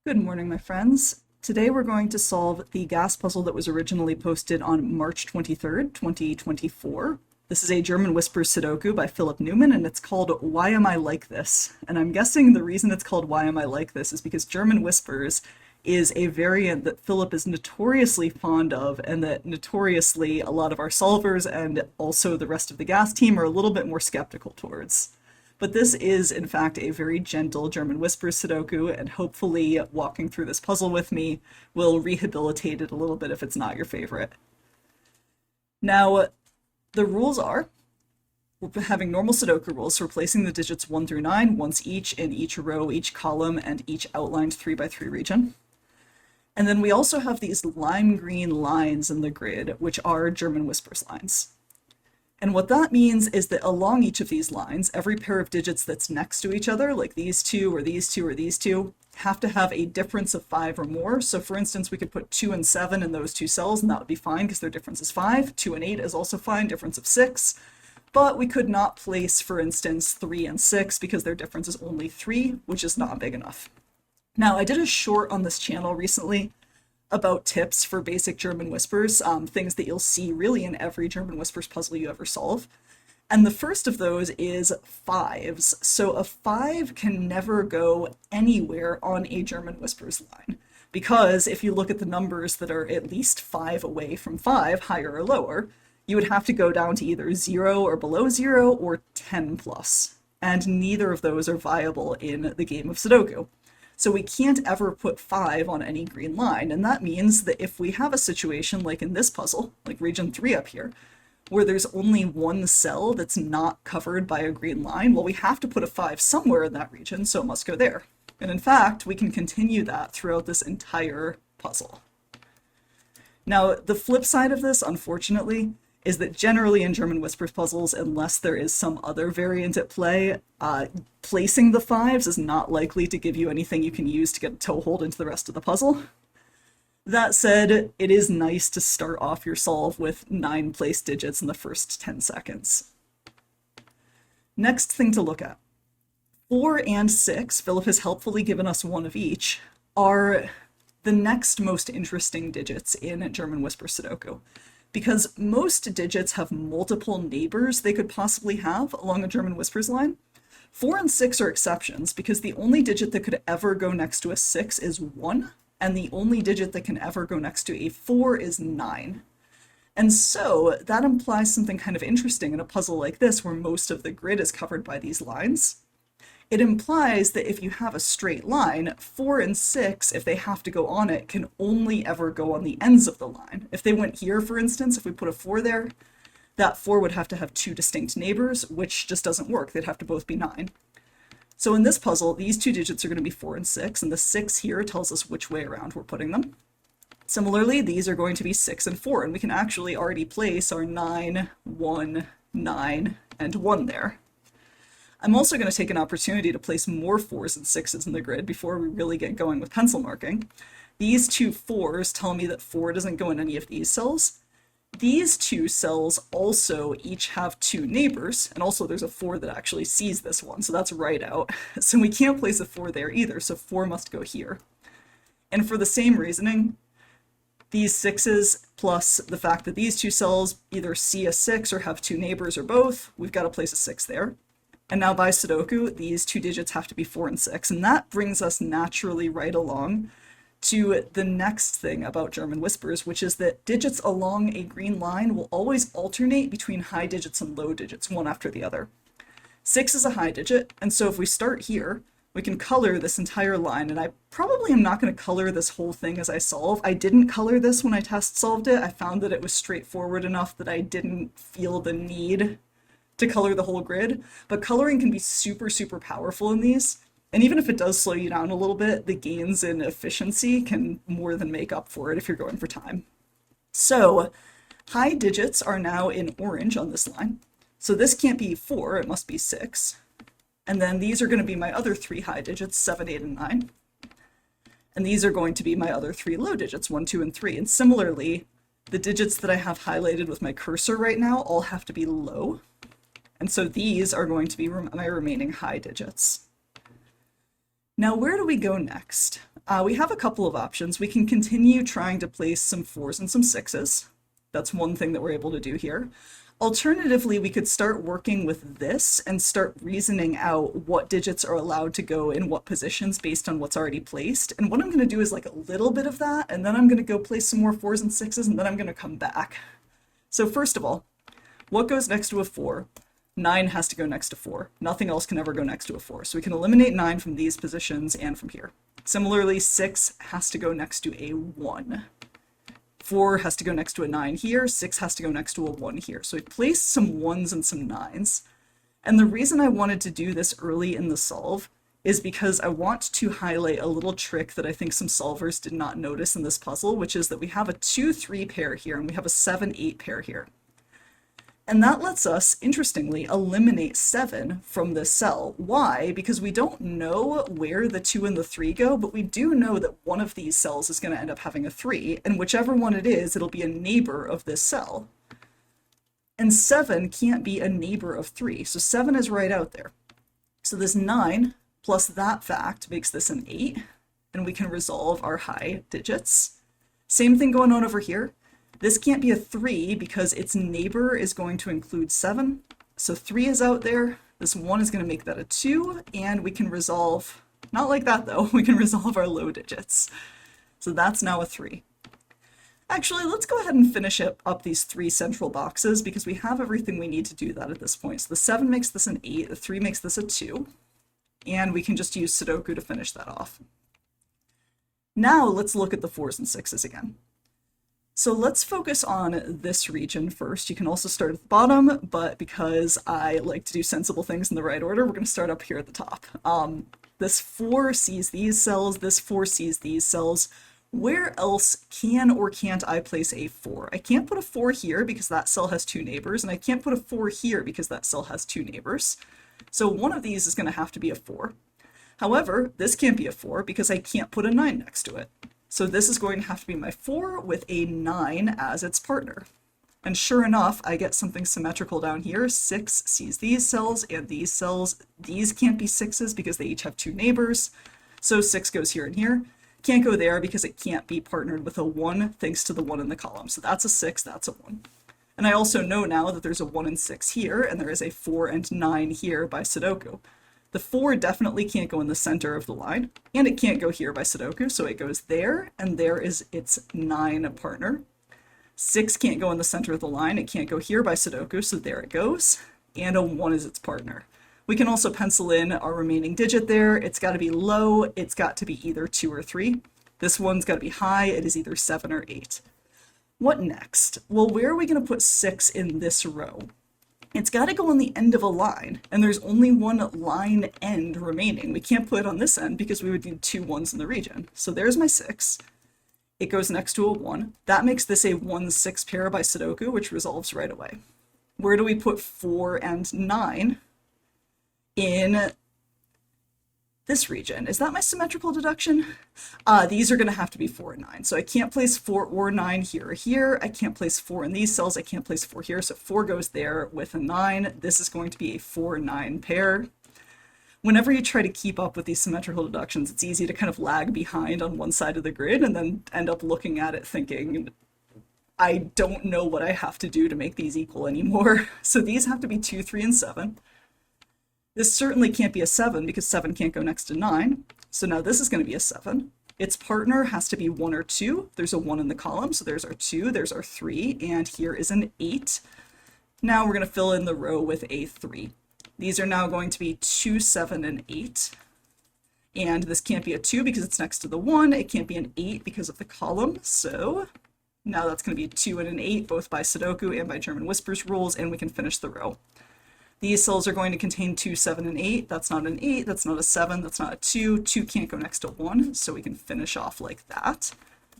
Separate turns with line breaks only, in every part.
Good morning, my friends. Today we're going to solve the gas puzzle that was originally posted on March 23rd, 2024. This is a German Whispers Sudoku by Philip Newman, and it's called Why Am I Like This? And I'm guessing the reason it's called Why Am I Like This is because German Whispers is a variant that Philip is notoriously fond of, and that notoriously a lot of our solvers and also the rest of the gas team are a little bit more skeptical towards. But this is, in fact, a very gentle German Whispers Sudoku, and hopefully walking through this puzzle with me will rehabilitate it a little bit if it's not your favorite. Now, the rules are, we're having normal Sudoku rules, so we're placing the digits 1 through 9 once each in each row, each column, and each outlined 3x3 region. And then we also have these lime green lines in the grid, which are German Whispers lines. And what that means is that along each of these lines, every pair of digits that's next to each other, like these two or these two or these two, have to have a difference of 5 or more. So for instance, we could put 2 and 7 in those two cells, and that would be fine because their difference is 5. 2 and 8 is also fine, difference of 6. But we could not place, for instance, 3 and 6 because their difference is only 3, which is not big enough. Now, I did a short on this channel recently about tips for basic German Whispers, things that you'll see really in every German Whispers puzzle you ever solve. And the first of those is 5s. So a 5 can never go anywhere on a German Whispers line, because if you look at the numbers that are at least 5 away from 5, higher or lower, you would have to go down to either 0 or below 0 or 10 plus. And neither of those are viable in the game of Sudoku. So we can't ever put 5 on any green line, and that means that if we have a situation like in this puzzle, like region 3 up here, where there's only one cell that's not covered by a green line, well, we have to put a 5 somewhere in that region, so it must go there. And in fact, we can continue that throughout this entire puzzle. Now, the flip side of this, unfortunately, is that generally in German Whispers puzzles, unless there is some other variant at play, placing the 5s is not likely to give you anything you can use to get a toehold into the rest of the puzzle. That said, it is nice to start off your solve with 9 placed digits in the first 10 seconds. Next thing to look at. 4 and 6, Philip has helpfully given us one of each, are the next most interesting digits in German Whispers Sudoku, because most digits have multiple neighbors they could possibly have along a German Whispers line. 4 and 6 are exceptions, because the only digit that could ever go next to a 6 is 1, and the only digit that can ever go next to a 4 is 9. And so that implies something kind of interesting in a puzzle like this, where most of the grid is covered by these lines. It implies that if you have a straight line, 4 and 6, if they have to go on it, can only ever go on the ends of the line. If they went here, for instance, if we put a 4 there, that 4 would have to have 2 distinct neighbors, which just doesn't work. They'd have to both be 9. So in this puzzle, these two digits are going to be 4 and 6, and the 6 here tells us which way around we're putting them. Similarly, these are going to be 6 and 4, and we can actually already place our 9, 1, 9, and 1 there. I'm also going to take an opportunity to place more 4s and 6s in the grid before we really get going with pencil marking. These two 4s tell me that 4 doesn't go in any of these cells. These two cells also each have 2 neighbors, and also there's a 4 that actually sees this one, so that's right out. So we can't place a 4 there either, so 4 must go here. And for the same reasoning, these 6s plus the fact that these two cells either see a 6 or have 2 neighbors or both, we've got to place a 6 there. And now by Sudoku, these two digits have to be 4 and 6, and that brings us naturally right along to the next thing about German Whispers, which is that digits along a green line will always alternate between high digits and low digits, one after the other. 6 is a high digit, and so if we start here, we can color this entire line, and I probably am not going to color this whole thing as I solve. I didn't color this when I test solved it. I found that it was straightforward enough that I didn't feel the need to color the whole grid, but coloring can be super, super powerful in these. And even if it does slow you down a little bit, the gains in efficiency can more than make up for it if you're going for time. So high digits are now in orange on this line. So this can't be 4, it must be 6. And then these are going to be my other 3 high digits, 7, 8, and 9. And these are going to be my other 3 low digits, 1, 2, and 3. And similarly, the digits that I have highlighted with my cursor right now all have to be low. And so these are going to be my remaining high digits. Now, where do we go next? We have a couple of options. We can continue trying to place some 4s and some 6s. That's one thing that we're able to do here. Alternatively, we could start working with this and start reasoning out what digits are allowed to go in what positions based on what's already placed. And what I'm going to do is like a little bit of that, and then I'm going to go place some more 4s and 6s, and then I'm going to come back. So first of all, what goes next to a 4? 9 has to go next to 4. Nothing else can ever go next to a 4. So we can eliminate 9 from these positions and from here. Similarly, 6 has to go next to a 1. 4 has to go next to a 9 here, 6 has to go next to a 1 here. So we placed some 1s and some 9s. And the reason I wanted to do this early in the solve is because I want to highlight a little trick that I think some solvers did not notice in this puzzle, which is that we have a 2-3 pair here and we have a 7-8 pair here. And that lets us, interestingly, eliminate 7 from this cell. Why? Because we don't know where the 2 and the 3 go, but we do know that one of these cells is going to end up having a 3, and whichever one it is, it'll be a neighbor of this cell. And 7 can't be a neighbor of 3, so 7 is right out there. So this 9 plus that fact makes this an 8, and we can resolve our high digits. Same thing going on over here. This can't be a 3 because its neighbor is going to include 7. So 3 is out there. This 1 is going to make that a 2. And we can resolve, not like that though, we can resolve our low digits. So that's now a 3. Actually, let's go ahead and finish up these 3 central boxes because we have everything we need to do that at this point. So the 7 makes this an 8, the 3 makes this a 2. And we can just use Sudoku to finish that off. Now let's look at the 4s and 6s again. So let's focus on this region first. You can also start at the bottom, but because I like to do sensible things in the right order, we're going to start up here at the top. This 4 sees these cells, this 4 sees these cells. Where else can or can't I place a 4? I can't put a 4 here because that cell has 2 neighbors, and I can't put a 4 here because that cell has 2 neighbors. So one of these is going to have to be a 4. However, this can't be a 4 because I can't put a 9 next to it. So this is going to have to be my 4 with a 9 as its partner. And sure enough, I get something symmetrical down here. 6 sees these cells and these cells. These can't be 6s because they each have 2 neighbors. So 6 goes here and here. Can't go there because it can't be partnered with a 1 thanks to the 1 in the column. So that's a 6, that's a 1. And I also know now that there's a 1 and 6 here, and there is a 4 and 9 here by Sudoku. The 4 definitely can't go in the center of the line, and it can't go here by Sudoku, so it goes there, and there is its 9 partner. 6 can't go in the center of the line, it can't go here by Sudoku, so there it goes, and a 1 is its partner. We can also pencil in our remaining digit there. It's got to be low, it's got to be either 2 or 3. This one's got to be high, it is either 7 or 8. What next? Well, where are we going to put 6 in this row? It's got to go on the end of a line, and there's only one line end remaining. We can't put it on this end because we would need 2 1s in the region. So there's my 6. It goes next to a 1. That makes this a 1-6 pair by Sudoku, which resolves right away. Where do we put 4 and 9 in this region? Is that my symmetrical deduction? These are going to have to be 4 and 9. So I can't place 4 or 9 here or here. I can't place 4 in these cells. I can't place 4 here. So 4 goes there with a 9. This is going to be a 4-9 pair. Whenever you try to keep up with these symmetrical deductions, it's easy to kind of lag behind on one side of the grid and then end up looking at it thinking, I don't know what I have to do to make these equal anymore. So these have to be 2, 3, and 7. This certainly can't be a 7 because 7 can't go next to 9. So now this is going to be a 7. Its partner has to be 1 or 2. There's a 1 in the column, so there's our 2, there's our 3, and here is an 8. Now we're going to fill in the row with a 3. These are now going to be 2, 7, and 8. And this can't be a 2 because it's next to the 1. It can't be an 8 because of the column. So now that's going to be a 2 and an 8, both by Sudoku and by German Whispers rules, and we can finish the row. These cells are going to contain 2, 7, and 8. That's not an 8, that's not a 7, that's not a 2. 2 can't go next to 1, so we can finish off like that.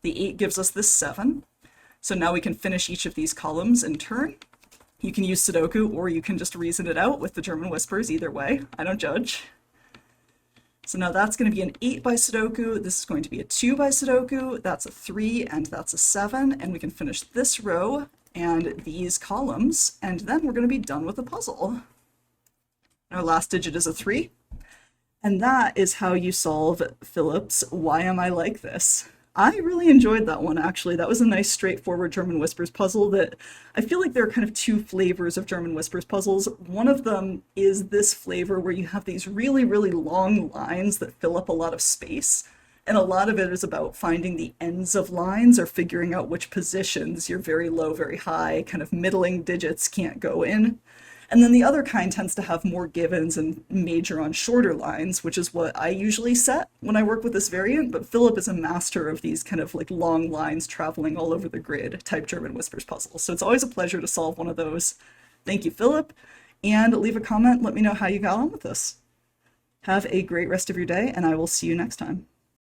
The 8 gives us this 7. So now we can finish each of these columns in turn. You can use Sudoku, or you can just reason it out with the German Whispers. Either way, I don't judge. So now that's going to be an 8 by Sudoku. This is going to be a 2 by Sudoku. That's a 3, and that's a 7. And we can finish this row and these columns, and then we're going to be done with the puzzle. Our last digit is a 3. And that is how you solve Philip's Why Am I Like This? I really enjoyed that one, actually. That was a nice, straightforward German Whispers puzzle that I feel like there are kind of two flavors of German Whispers puzzles. One of them is this flavor where you have these really, really long lines that fill up a lot of space. And a lot of it is about finding the ends of lines or figuring out which positions your very low, very high, kind of middling digits can't go in. And then the other kind tends to have more givens and major on shorter lines, which is what I usually set when I work with this variant. But Philip is a master of these kind of like long lines traveling all over the grid type German Whispers puzzles. So it's always a pleasure to solve one of those. Thank you, Philip. And leave a comment. Let me know how you got on with this. Have a great rest of your day, and I will see you next time.